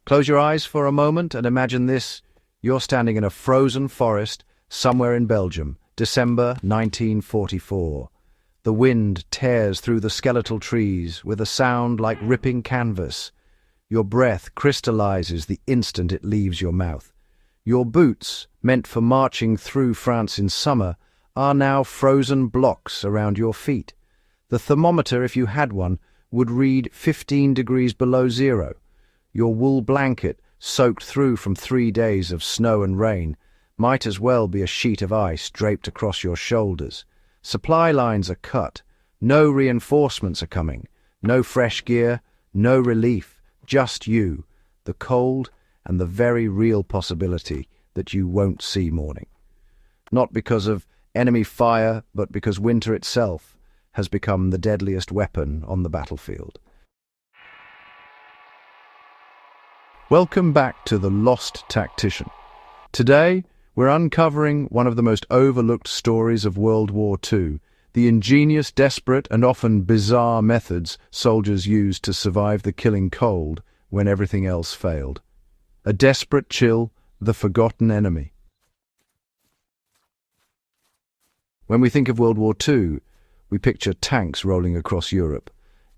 Close your eyes for a moment and imagine this. You're standing in a frozen forest somewhere in Belgium, December 1944. The wind tears through the skeletal trees with a sound like ripping canvas. Your breath crystallizes the instant it leaves your mouth. Your boots, meant for marching through France in summer, are now frozen blocks around your feet. The thermometer, if you had one, would read 15 degrees below zero. Your wool blanket, soaked through from 3 days of snow and rain, might as well be a sheet of ice draped across your shoulders. Supply lines are cut. No reinforcements are coming. No fresh gear, no relief. Just you, the cold, and the very real possibility that you won't see morning. Not because of enemy fire, but because winter itself has become the deadliest weapon on the battlefield. Welcome back to The Lost Tactician. Today, we're uncovering one of the most overlooked stories of World War II, the ingenious, desperate, and often bizarre methods soldiers used to survive the killing cold when everything else failed. A desperate chill, the forgotten enemy. When we think of World War II, we picture tanks rolling across Europe,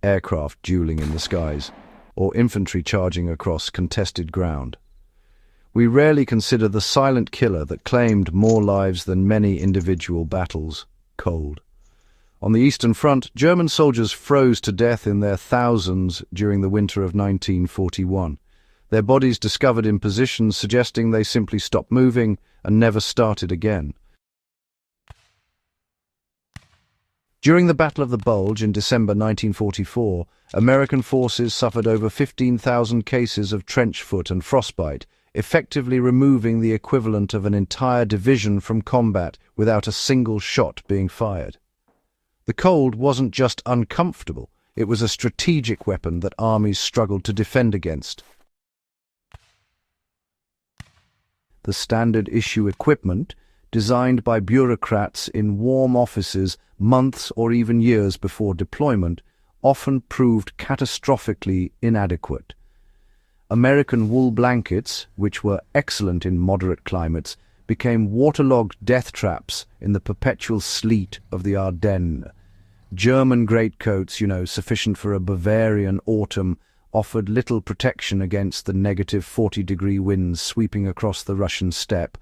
aircraft dueling in the skies, or infantry charging across contested ground. We rarely consider the silent killer that claimed more lives than many individual battles, cold. On the Eastern Front, German soldiers froze to death in their thousands during the winter of 1941. Their bodies discovered in positions suggesting they simply stopped moving and never started again. During the Battle of the Bulge in December 1944, American forces suffered over 15,000 cases of trench foot and frostbite, effectively removing the equivalent of an entire division from combat without a single shot being fired. The cold wasn't just uncomfortable, it was a strategic weapon that armies struggled to defend against. The standard issue equipment, designed by bureaucrats in warm offices months or even years before deployment, often proved catastrophically inadequate. American wool blankets, which were excellent in moderate climates, became waterlogged death traps in the perpetual sleet of the Ardennes. German greatcoats, sufficient for a Bavarian autumn, offered little protection against the negative 40-degree winds sweeping across the Russian steppe,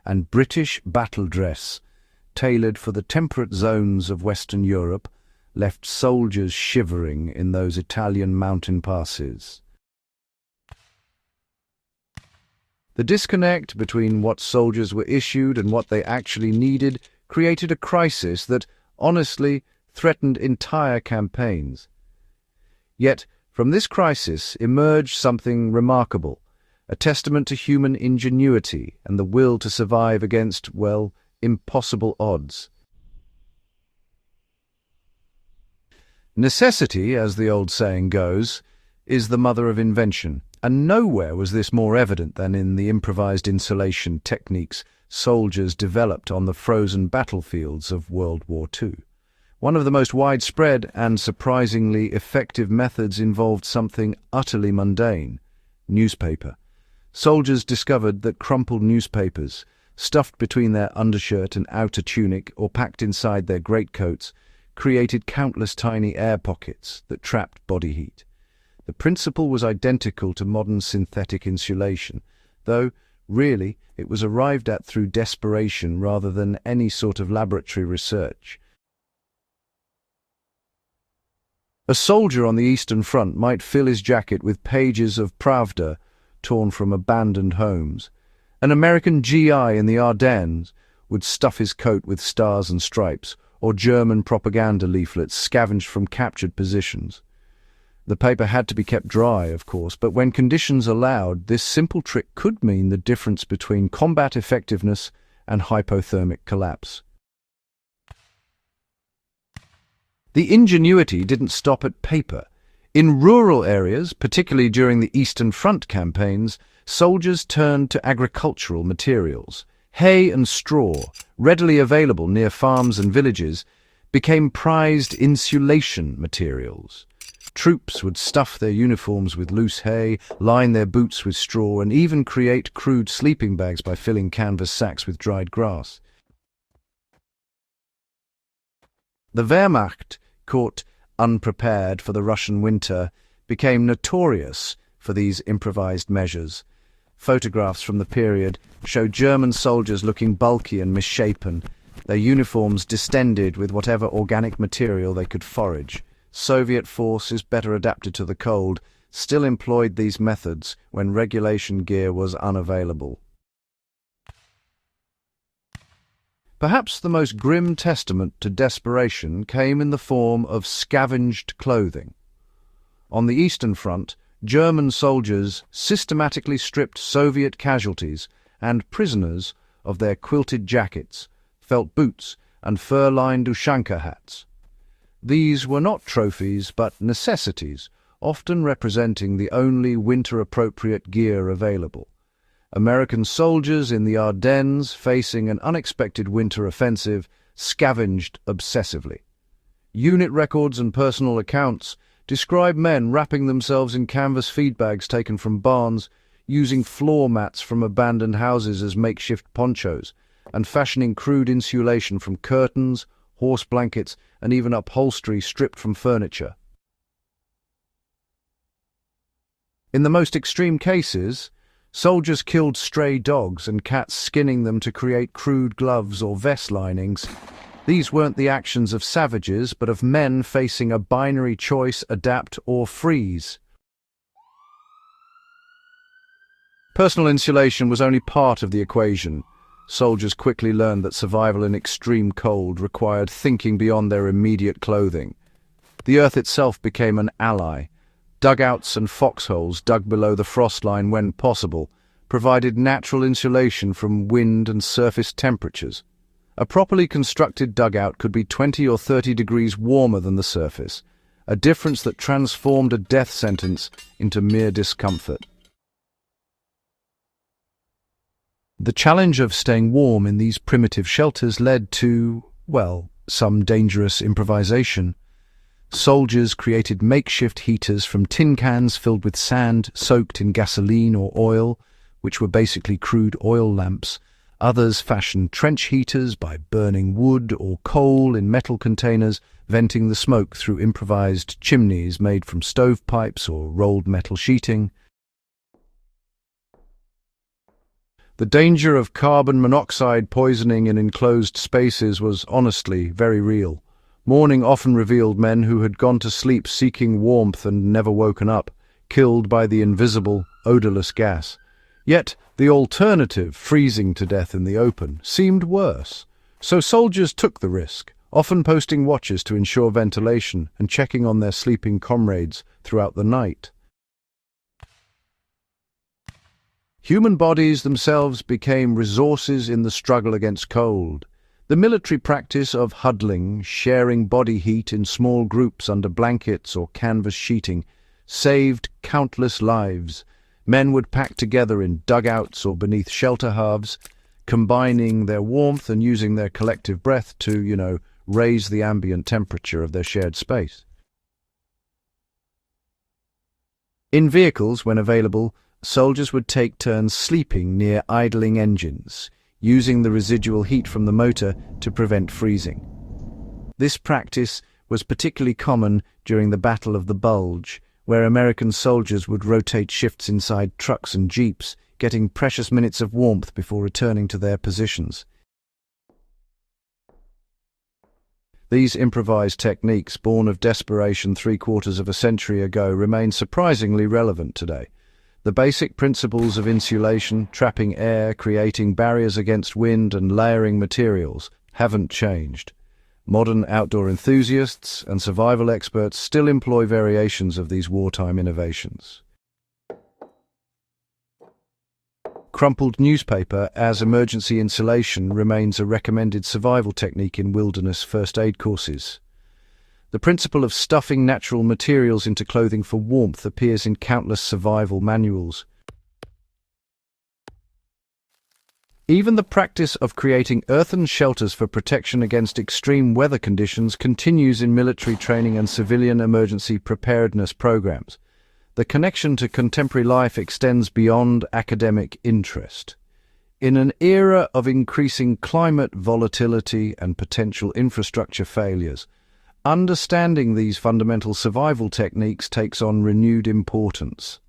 and British battle dress, tailored for the temperate zones of Western Europe, left soldiers shivering in those Italian mountain passes. The disconnect between what soldiers were issued and what they actually needed created a crisis that, honestly, threatened entire campaigns. Yet, from this crisis emerged something remarkable, a testament to human ingenuity and the will to survive against, impossible odds. Necessity, as the old saying goes, is the mother of invention, and nowhere was this more evident than in the improvised insulation techniques soldiers developed on the frozen battlefields of World War II. One of the most widespread and surprisingly effective methods involved something utterly mundane: newspaper. Soldiers discovered that crumpled newspapers, stuffed between their undershirt and outer tunic or packed inside their greatcoats, created countless tiny air pockets that trapped body heat. The principle was identical to modern synthetic insulation, though, really, it was arrived at through desperation rather than any sort of laboratory research. A soldier on the Eastern Front might fill his jacket with pages of Pravda torn from abandoned homes. An American GI in the Ardennes would stuff his coat with stars and stripes, or German propaganda leaflets scavenged from captured positions. The paper had to be kept dry, of course, but when conditions allowed, this simple trick could mean the difference between combat effectiveness and hypothermic collapse. The ingenuity didn't stop at paper. In rural areas, particularly during the Eastern Front campaigns, soldiers turned to agricultural materials. Hay and straw, readily available near farms and villages, became prized insulation materials. Troops would stuff their uniforms with loose hay, line their boots with straw, and even create crude sleeping bags by filling canvas sacks with dried grass. The Wehrmacht, caught unprepared for the Russian winter, became notorious for these improvised measures. Photographs from the period show German soldiers looking bulky and misshapen, their uniforms distended with whatever organic material they could forage. Soviet forces, better adapted to the cold, still employed these methods when regulation gear was unavailable. Perhaps the most grim testament to desperation came in the form of scavenged clothing. On the Eastern Front, German soldiers systematically stripped Soviet casualties and prisoners of their quilted jackets, felt boots, and fur-lined ushanka hats. These were not trophies but necessities, often representing the only winter-appropriate gear available. American soldiers in the Ardennes, facing an unexpected winter offensive, scavenged obsessively. Unit records and personal accounts describe men wrapping themselves in canvas feed bags taken from barns, using floor mats from abandoned houses as makeshift ponchos, and fashioning crude insulation from curtains, horse blankets, and even upholstery stripped from furniture. In the most extreme cases, soldiers killed stray dogs and cats, skinning them to create crude gloves or vest linings. These weren't the actions of savages, but of men facing a binary choice: adapt or freeze. Personal insulation was only part of the equation. Soldiers quickly learned that survival in extreme cold required thinking beyond their immediate clothing. The earth itself became an ally. Dugouts and foxholes dug below the frost line when possible provided natural insulation from wind and surface temperatures. A properly constructed dugout could be 20 or 30 degrees warmer than the surface, a difference that transformed a death sentence into mere discomfort. The challenge of staying warm in these primitive shelters led to, well, some dangerous improvisation. Soldiers created makeshift heaters from tin cans filled with sand soaked in gasoline or oil, which were basically crude oil lamps. Others fashioned trench heaters by burning wood or coal in metal containers, venting the smoke through improvised chimneys made from stovepipes or rolled metal sheeting. The danger of carbon monoxide poisoning in enclosed spaces was honestly very real. Morning often revealed men who had gone to sleep seeking warmth and never woken up, killed by the invisible, odorless gas. Yet the alternative, freezing to death in the open, seemed worse. So soldiers took the risk, often posting watches to ensure ventilation and checking on their sleeping comrades throughout the night. Human bodies themselves became resources in the struggle against cold. The military practice of huddling, sharing body heat in small groups under blankets or canvas sheeting, saved countless lives. Men would pack together in dugouts or beneath shelter halves, combining their warmth and using their collective breath to, raise the ambient temperature of their shared space. In vehicles, when available, soldiers would take turns sleeping near idling engines, using the residual heat from the motor to prevent freezing. This practice was particularly common during the Battle of the Bulge, where American soldiers would rotate shifts inside trucks and jeeps, getting precious minutes of warmth before returning to their positions. These improvised techniques, born of desperation 3/4 of a century ago, remain surprisingly relevant today. The basic principles of insulation, trapping air, creating barriers against wind, and layering materials haven't changed. Modern outdoor enthusiasts and survival experts still employ variations of these wartime innovations. Crumpled newspaper as emergency insulation remains a recommended survival technique in wilderness first aid courses. The principle of stuffing natural materials into clothing for warmth appears in countless survival manuals. Even the practice of creating earthen shelters for protection against extreme weather conditions continues in military training and civilian emergency preparedness programs. The connection to contemporary life extends beyond academic interest. In an era of increasing climate volatility and potential infrastructure failures, understanding these fundamental survival techniques takes on renewed importance.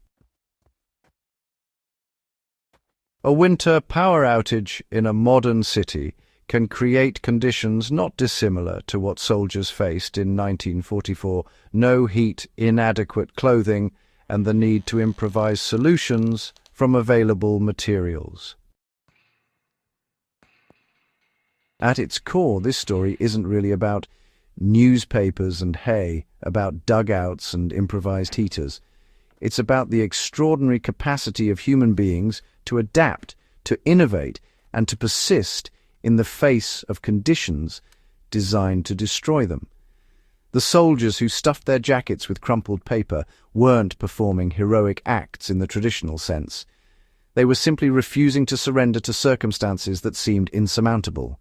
A winter power outage in a modern city can create conditions not dissimilar to what soldiers faced in 1944: no heat, inadequate clothing, and the need to improvise solutions from available materials. At its core, this story isn't really about newspapers and hay, about dugouts and improvised heaters. It's about the extraordinary capacity of human beings to adapt, to innovate, and to persist in the face of conditions designed to destroy them. The soldiers who stuffed their jackets with crumpled paper weren't performing heroic acts in the traditional sense. They were simply refusing to surrender to circumstances that seemed insurmountable.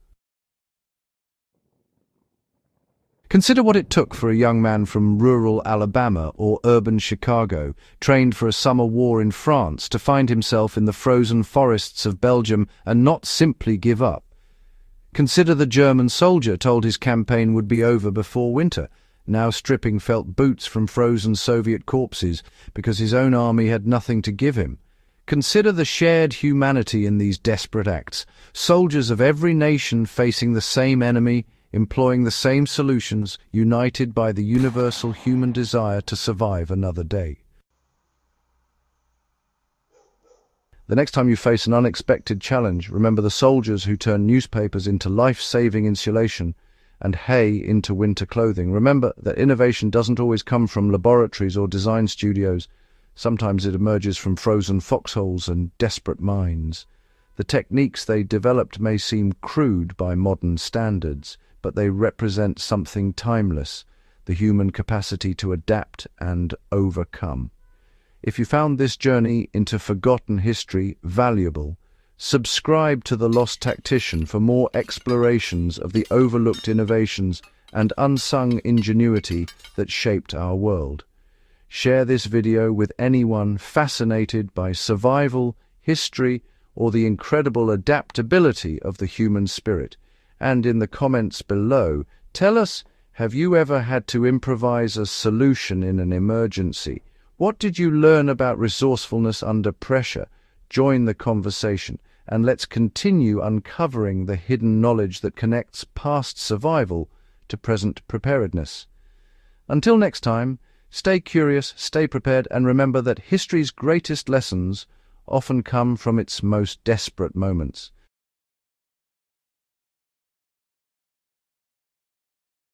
Consider what it took for a young man from rural Alabama or urban Chicago, trained for a summer war in France, to find himself in the frozen forests of Belgium and not simply give up. Consider the German soldier told his campaign would be over before winter, now stripping felt boots from frozen Soviet corpses because his own army had nothing to give him. Consider the shared humanity in these desperate acts. Soldiers of every nation facing the same enemy, employing the same solutions, united by the universal human desire to survive another day. The next time you face an unexpected challenge, remember the soldiers who turned newspapers into life-saving insulation and hay into winter clothing. Remember that innovation doesn't always come from laboratories or design studios. Sometimes it emerges from frozen foxholes and desperate minds. The techniques they developed may seem crude by modern standards, but they represent something timeless, the human capacity to adapt and overcome. If you found this journey into forgotten history valuable, subscribe to The Lost Tactician for more explorations of the overlooked innovations and unsung ingenuity that shaped our world. Share this video with anyone fascinated by survival, history, or the incredible adaptability of the human spirit. And in the comments below, tell us, have you ever had to improvise a solution in an emergency? What did you learn about resourcefulness under pressure? Join the conversation, and let's continue uncovering the hidden knowledge that connects past survival to present preparedness. Until next time, stay curious, stay prepared, and remember that history's greatest lessons often come from its most desperate moments.